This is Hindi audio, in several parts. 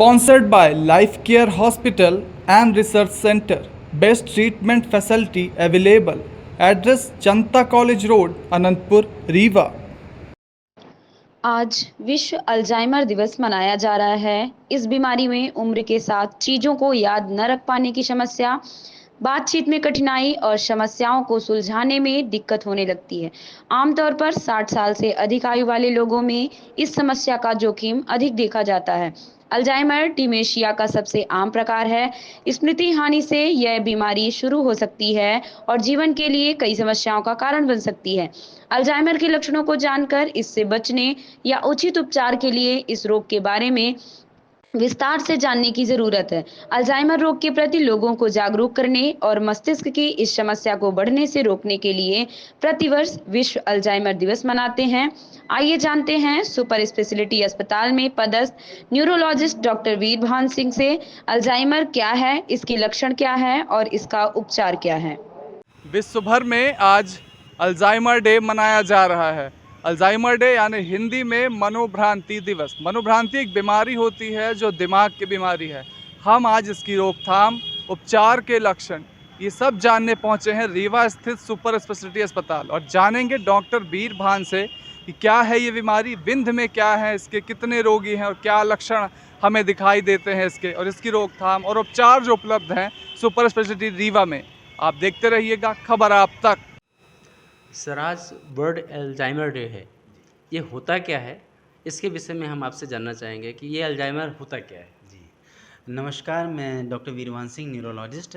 Sponsored by Life Care Hospital and Research Center. Best treatment facility available. Address Janta College Road, Anandpur, Rewa. आज विश्व अल्जाइमर दिवस मनाया जा रहा है। इस बीमारी में उम्र के साथ चीजों को याद न रख पाने की समस्या, बातचीत में कठिनाई और समस्याओं को सुलझाने में दिक्कत होने लगती है। आमतौर पर 60 साल से अधिक आयु वाले लोगों में इस समस्या का जोखिम अधिक देखा जाता है। अल्जाइमर डिमेंशिया का सबसे आम प्रकार है। स्मृति हानि से यह बीमारी शुरू हो सकती है और जीवन के लिए कई समस्याओं का कारण बन सकती है। अल्जाइमर के लक्षणों को जानकर इससे बचने या उचित उपचार के लिए इस रोग के बारे में विस्तार से जानने की जरूरत है। अल्जाइमर रोग के प्रति लोगों को जागरूक करने और मस्तिष्क की इस समस्या को बढ़ने से रोकने के लिए प्रतिवर्ष विश्व अल्जाइमर दिवस मनाते हैं। आइए जानते हैं सुपर स्पेशलिटी अस्पताल में पदस्थ न्यूरोलॉजिस्ट डॉक्टर वीरभान सिंह से अल्जाइमर क्या है, इसके लक्षण क्या है और इसका उपचार क्या है। विश्व भर में आज अल्जाइमर डे मनाया जा रहा है। अल्जाइमर डे यानी हिंदी में मनोभ्रांति दिवस। मनोभ्रांति एक बीमारी होती है जो दिमाग की बीमारी है। हम आज इसकी रोकथाम, उपचार के लक्षण, ये सब जानने पहुंचे हैं रीवा स्थित सुपर स्पेशलिटी अस्पताल और जानेंगे डॉक्टर वीरभान से कि क्या है ये बीमारी, विंध्य में क्या है, इसके कितने रोगी हैं और क्या लक्षण हमें दिखाई देते हैं इसके, और इसकी रोकथाम और उपचार जो उपलब्ध हैं सुपर स्पेशलिटी रीवा में। आप देखते रहिएगा खबर आप तक। सर, आज वर्ल्ड अल्जाइमर डे है। ये होता क्या है, इसके विषय में हम आपसे जानना चाहेंगे कि ये अल्जाइमर होता क्या है। जी नमस्कार, मैं डॉक्टर वीरभान सिंह, न्यूरोलॉजिस्ट।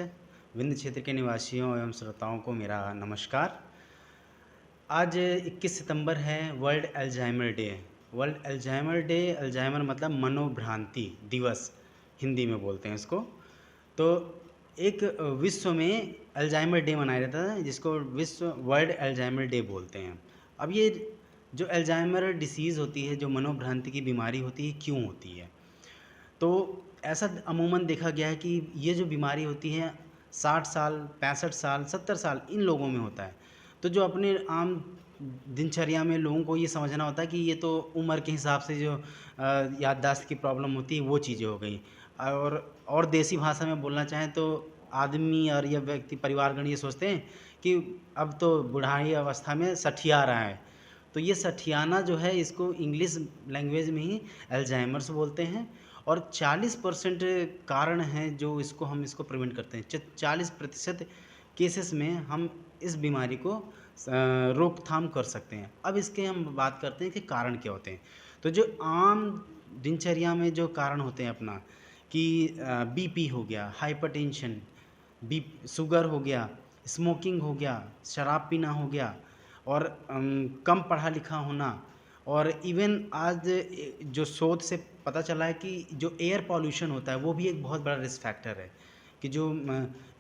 विंध्य क्षेत्र के निवासियों एवं श्रोताओं को मेरा नमस्कार। आज 21 सितंबर है world Alzheimer day. World Alzheimer day, Alzheimer मतलब मनोभ्रांति दिवस, हिंदी में बोलते हैं इसको। तो एक विश्व में अल्जाइमर डे मनाया जाता है जिसको विश्व वर्ल्ड अल्जाइमर डे बोलते हैं। अब ये जो अल्जाइमर डिसीज़ होती है, जो मनोभ्रांति की बीमारी होती है, क्यों होती है? तो ऐसा अमूमन देखा गया है कि ये जो बीमारी होती है 60 साल, 65 साल, 70 साल इन लोगों में होता है। तो जो अपने आम दिनचर्या में लोगों को ये समझना होता है कि ये तो उम्र के हिसाब से जो याददाश्त की प्रॉब्लम होती है वो चीज़ें हो गई। और देसी भाषा में बोलना चाहें तो आदमी और यह व्यक्ति परिवारगण ये सोचते हैं कि अब तो बुढ़ाई अवस्था में सठिया रहा है। तो ये सठियाना जो है, इसको इंग्लिश लैंग्वेज में ही अल्जाइमर्स बोलते हैं। और 40% कारण हैं जो हम इसको प्रिवेंट करते हैं। 40% केसेस में हम इस बीमारी को रोकथाम कर सकते हैं। अब इसके हम बात करते हैं कि कारण क्या होते हैं। तो जो आम दिनचर्या में जो कारण होते हैं अपना, कि बीपी हो गया, हाइपरटेंशन, शुगर हो गया, स्मोकिंग हो गया, शराब पीना हो गया, और कम पढ़ा लिखा होना, और इवन आज जो शोध से पता चला है कि जो एयर पॉल्यूशन होता है वो भी एक बहुत बड़ा रिस्क फैक्टर है। कि जो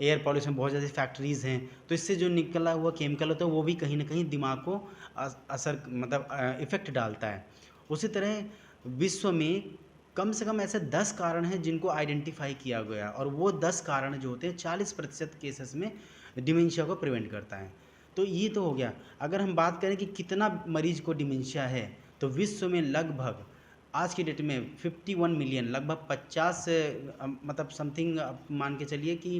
एयर पॉल्यूशन, बहुत ज़्यादा फैक्ट्रीज़ हैं, तो इससे जो निकला हुआ केमिकल होता है वो भी कहीं ना कहीं दिमाग को असर मतलब इफ़ेक्ट डालता है। उसी तरह विश्व में कम से कम ऐसे 10 कारण हैं जिनको आइडेंटिफाई किया गया, और वो 10 कारण जो होते हैं 40% केसेस में डिमेंशिया को प्रिवेंट करता है। तो ये तो हो गया। अगर हम बात करें कि कितना मरीज को डिमेंशिया है, तो विश्व में लगभग आज की डेट में 51 मिलियन, लगभग 50 मतलब समथिंग मान के चलिए कि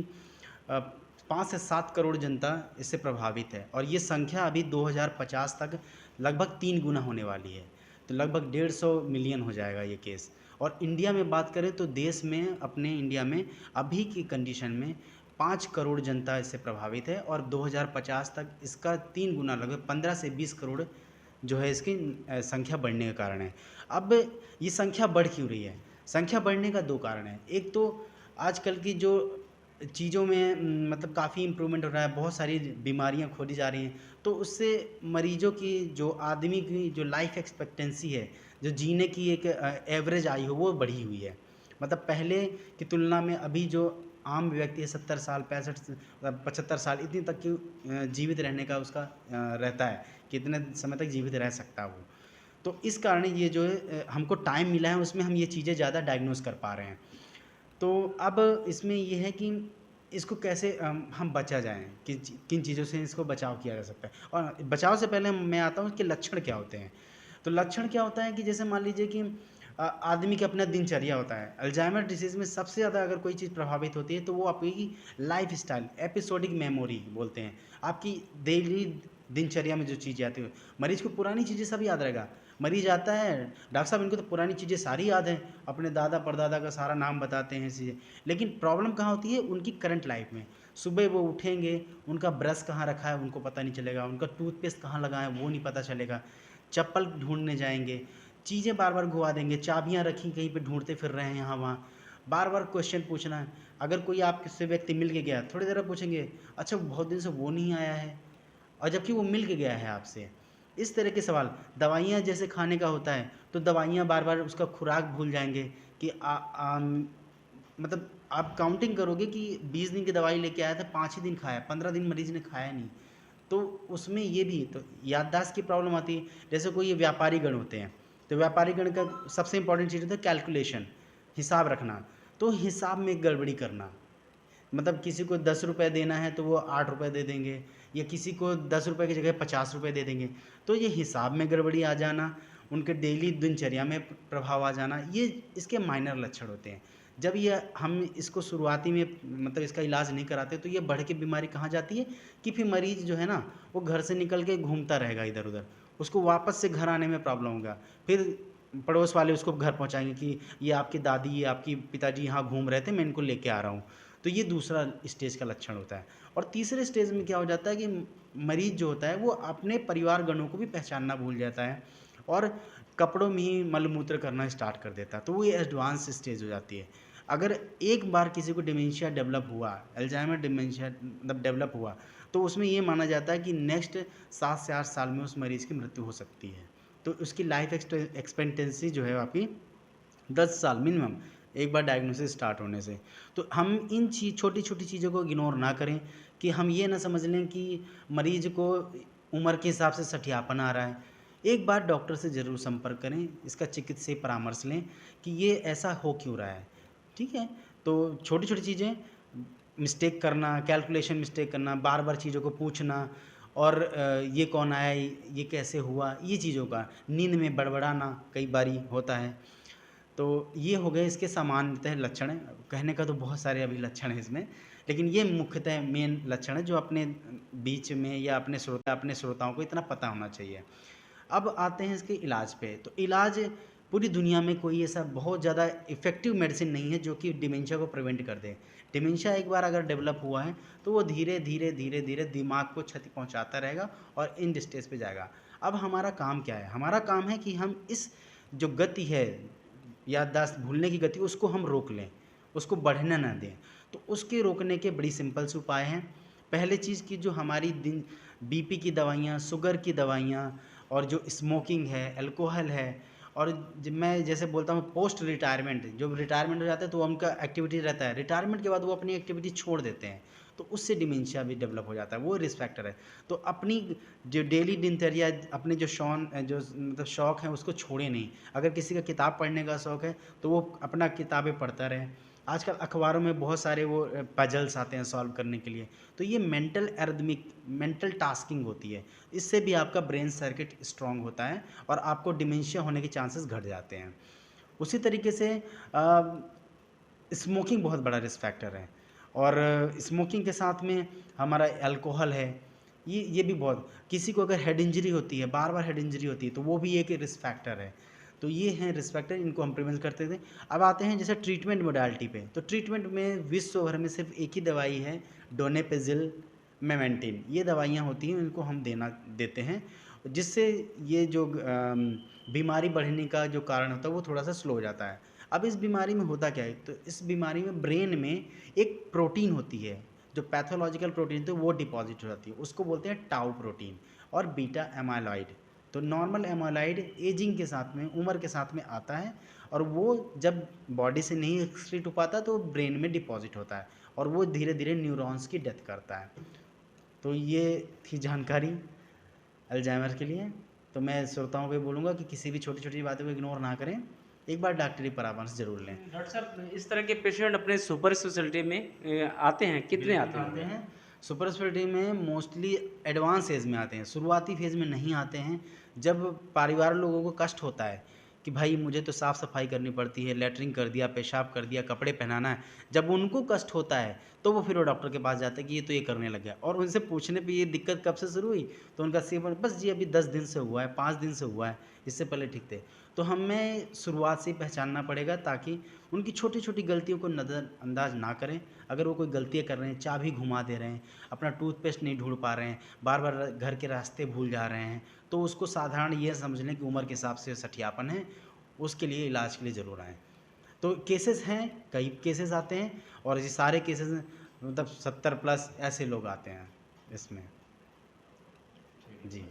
5 से 7 करोड़ जनता इससे प्रभावित है। और ये संख्या अभी 2050 तक लगभग 3 गुना होने वाली है। तो लगभग 150 मिलियन हो जाएगा ये केस। और इंडिया में बात करें तो देश में, अपने इंडिया में अभी की कंडीशन में 5 करोड़ जनता इससे प्रभावित है, और 2050 तक इसका 3 गुना, लगभग 15 से 20 करोड़ जो है इसकी संख्या बढ़ने का कारण है। अब ये संख्या बढ़ क्यों रही है? संख्या बढ़ने का 2 कारण है। एक तो आजकल की जो चीज़ों में मतलब काफ़ी इम्प्रूवमेंट हो रहा है, बहुत सारी बीमारियां खोजी जा रही हैं, तो उससे मरीजों की, जो आदमी की जो लाइफ एक्सपेक्टेंसी है, जो जीने की एक एवरेज आयु वो बढ़ी हुई है। मतलब पहले की तुलना में अभी जो आम व्यक्ति है 70 साल, 65, 75 साल इतनी तक की जीवित रहने का उसका रहता है कि इतने समय तक जीवित रह सकता है वो। तो इस कारण ये जो है हमको टाइम मिला है, उसमें हम ये चीज़ें ज़्यादा डायग्नोस कर पा रहे हैं। तो अब इसमें ये है कि इसको कैसे हम बचा जाएँ, किन चीज़ों से इसको बचाव किया जा सकता है। और बचाव से पहले मैं आता हूँ कि लक्षण क्या होते हैं। तो लक्षण क्या होता है कि जैसे मान लीजिए कि आदमी का अपना दिनचर्या होता है। अल्जाइमर डिसीज़ में सबसे ज़्यादा अगर कोई चीज़ प्रभावित होती है तो वो आपकी लाइफ स्टाइल, एपिसोडिक मेमोरी बोलते हैं, आपकी डेली दिनचर्या में जो चीज़ें आती हैं। मरीज को पुरानी चीज़ें सब याद रहेगा। मरीज आता है, डॉक्टर साहब इनको तो पुरानी चीज़ें सारी याद हैं, अपने दादा परदादा का सारा नाम बताते हैं चीज़ें, लेकिन प्रॉब्लम कहाँ होती है उनकी करंट लाइफ में। सुबह वो उठेंगे, उनका ब्रश कहाँ रखा है उनको पता नहीं चलेगा, उनका टूथपेस्ट कहाँ लगा है वो नहीं पता चलेगा, चप्पल ढूंढने जाएंगे, चीज़ें बार बार घुमा देंगे, चाबियाँ रखी कहीं पे ढूंढते फिर रहे हैं यहाँ वहाँ, बार बार क्वेश्चन पूछना है। अगर कोई आपसे व्यक्ति मिल के गया, थोड़ी देर पूछेंगे अच्छा बहुत दिन से वो नहीं आया है, और जबकि वो मिल के गया है आपसे। इस तरह के सवाल। दवाइयाँ जैसे खाने का होता है तो दवाइयाँ बार बार उसका खुराक भूल जाएंगे कि मतलब आप काउंटिंग करोगे कि 20 दिन की दवाई लेके आया था, 5 ही दिन खाया, 15 दिन मरीज ने खाया नहीं, तो उसमें ये भी तो याददाश्त की प्रॉब्लम आती है। जैसे कोई ये व्यापारी गण होते हैं, तो व्यापारी गण का सबसे इंपॉर्टेंट चीज़ होता है कैलकुलेशन, हिसाब रखना। तो हिसाब में गड़बड़ी करना, मतलब किसी को 10 रुपये देना है तो वो 8 रुपये दे देंगे, या किसी को 10 रुपये की जगह 50 रुपये दे देंगे। तो ये हिसाब में गड़बड़ी आ जाना, उनके डेली दिनचर्या में प्रभाव आ जाना, ये इसके माइनर लक्षण होते हैं। जब ये हम इसको शुरुआती में मतलब इसका इलाज नहीं कराते तो ये बढ़ के बीमारी कहाँ जाती है कि फिर मरीज़ जो है ना वो घर से निकल के घूमता रहेगा इधर उधर, उसको वापस से घर आने में प्रॉब्लम होगा, फिर पड़ोस वाले उसको घर पहुँचाएंगे कि ये आपकी दादी, ये आपकी पिताजी यहाँ घूम रहे थे, मैं इनको लेके आ रहा हूँ। तो ये दूसरा स्टेज का लक्षण होता है। और तीसरे स्टेज में क्या हो जाता है कि मरीज़ जो होता है वो अपने परिवारगणों को भी पहचानना भूल जाता है और कपड़ों में ही मलमूत्र करना स्टार्ट कर देता है, तो वो ये एडवांस स्टेज हो जाती है। अगर एक बार किसी को डिमेंशिया डेवलप हुआ, अल्जाइमर डिमेंशिया मतलब डेवलप हुआ, तो उसमें ये माना जाता है कि नेक्स्ट 7 से 8 साल में उस मरीज़ की मृत्यु हो सकती है। तो उसकी लाइफ एक्सपेक्टेंसी जो है आपकी 10 साल मिनिमम, एक बार डायग्नोसिस स्टार्ट होने से। तो हम इन छोटी छोटी चीज़ों को इग्नोर ना करें कि हम ये ना समझ लें कि मरीज को उम्र के हिसाब से सठियापन आ रहा है। एक बार डॉक्टर से ज़रूर संपर्क करें, इसका चिकित्सीय परामर्श लें कि ये ऐसा हो क्यों रहा है, ठीक है। तो छोटी छोटी चीज़ें, मिस्टेक करना, कैलकुलेशन मिस्टेक करना, बार बार चीज़ों को पूछना, और ये कौन आया, ये कैसे हुआ, ये चीज़ों का, नींद में बड़बड़ाना कई बारी होता है। तो ये हो गए इसके सामान्यतः लक्षण हैं। कहने का तो बहुत सारे अभी लक्षण हैं इसमें, लेकिन ये मुख्यतः मेन लक्षण है जो अपने बीच में या अपने श्रोताओं को इतना पता होना चाहिए। अब आते हैं इसके इलाज पे। तो इलाज पूरी दुनिया में कोई ऐसा बहुत ज़्यादा इफ़ेक्टिव मेडिसिन नहीं है जो कि डिमेंशिया को प्रिवेंट कर दे। डिमेंशिया एक बार अगर डेवलप हुआ है तो वो धीरे धीरे धीरे धीरे दिमाग को क्षति पहुंचाता रहेगा और इन स्टेज पे जाएगा। अब हमारा काम क्या है? हमारा काम है कि हम इस जो गति है, याददाश्त भूलने की गति, उसको हम रोक लें, उसको बढ़ने ना दें। तो उसके रोकने के बड़ी सिंपल से उपाय हैं। पहले चीज़ की जो हमारी बीपी की दवाइयाँ, शुगर की दवाइयाँ, और जो स्मोकिंग है, अल्कोहल है, और मैं जैसे बोलता हूँ पोस्ट रिटायरमेंट, जो रिटायरमेंट हो जाता है तो उनका एक्टिविटी रहता है, रिटायरमेंट के बाद वो अपनी एक्टिविटी छोड़ देते हैं, तो उससे डिमेंशिया भी डेवलप हो जाता है, वो रिस्क फैक्टर है। तो अपनी जो डेली दिनचर्या, अपने जो मतलब शौक़ है उसको छोड़े नहीं। अगर किसी का किताब पढ़ने का शौक़ है तो वो अपना किताबें पढ़ता रहे। आजकल अखबारों में बहुत सारे वो पजल्स आते हैं सॉल्व करने के लिए, तो ये मेंटल टास्किंग होती है, इससे भी आपका ब्रेन सर्किट स्ट्रांग होता है और आपको डिमेंशिया होने के चांसेस घट जाते हैं। उसी तरीके से स्मोकिंग बहुत बड़ा रिस्क फैक्टर है, और स्मोकिंग के साथ में हमारा अल्कोहल है, ये भी बहुत, किसी को अगर हेड इंजरी होती है, बार बार हेड इंजरी होती है, तो वो भी एक रिस्क फैक्टर है। तो ये हैं रिस्क फैक्टर, इनको हम प्रिवेंट करते थे। अब आते हैं जैसे ट्रीटमेंट मोडालिटी पे। तो ट्रीटमेंट में विश्व भर में सिर्फ एक ही दवाई है, डोनेपेजिल, मेमेंटिन, ये दवाइयाँ होती हैं, इनको हम देते हैं, जिससे ये जो बीमारी बढ़ने का जो कारण होता है वो थोड़ा सा स्लो हो जाता है। अब इस बीमारी में होता क्या है? तो इस बीमारी में ब्रेन में एक प्रोटीन होती है, जो पैथोलॉजिकल प्रोटीन होती है वो डिपॉजिट हो जाती है, उसको बोलते हैं टाउ प्रोटीन और बीटा एमाइलॉइड। तो नॉर्मल एमाइलॉइड एजिंग के साथ में, उम्र के साथ में आता है, और वो जब बॉडी से नहीं एक्सक्रीट हो पाता तो ब्रेन में डिपॉजिट होता है, और वो धीरे धीरे न्यूरॉन्स की डेथ करता है। तो ये थी जानकारी अल्जाइमर के लिए। तो मैं श्रोताओं को ये बोलूँगा कि किसी भी छोटी छोटी बातों को इग्नोर ना करें, एक बार डॉक्टरी परामर्श जरूर लें। डॉक्टर साहब, इस तरह के पेशेंट अपने सुपर स्पेशलिटी में आते हैं, कितने आते हैं? सुपर स्पेशलिटी में मोस्टली एडवांस एज में आते हैं, शुरुआती फेज़ में नहीं आते हैं। जब परिवार लोगों को कष्ट होता है कि भाई मुझे तो साफ़ सफाई करनी पड़ती है, लेटरिन कर दिया, पेशाब कर दिया, कपड़े पहनाना है। जब उनको कष्ट होता है तो वो फिर वो डॉक्टर के पास जाते हैं कि ये तो ये करने लग गया, और उनसे पूछने पे ये दिक्कत कब से शुरू हुई, तो उनका सीवन बस जी अभी 10 दिन से हुआ है, 5 दिन से हुआ है, इससे पहले ठीक थे। तो हमें शुरुआत से ही पहचानना पड़ेगा ताकि उनकी छोटी-छोटी गलतियों को नज़रअंदाज ना करें। अगर वो कोई गलतियाँ कर रहे हैं, चाबी घुमा दे रहे हैं, अपना टूथपेस्ट नहीं ढूँढ पा रहे हैं, बार-बार घर के रास्ते भूल जा रहे हैं, तो उसको साधारण ये समझ लें कि उम्र के हिसाब से सठियापन है, उसके लिए इलाज के लिए ज़रूर आएँ। तो केसेस हैं, कई केसेस आते हैं, और ये सारे केसेस मतलब 70 प्लस ऐसे लोग आते हैं इसमें। जी।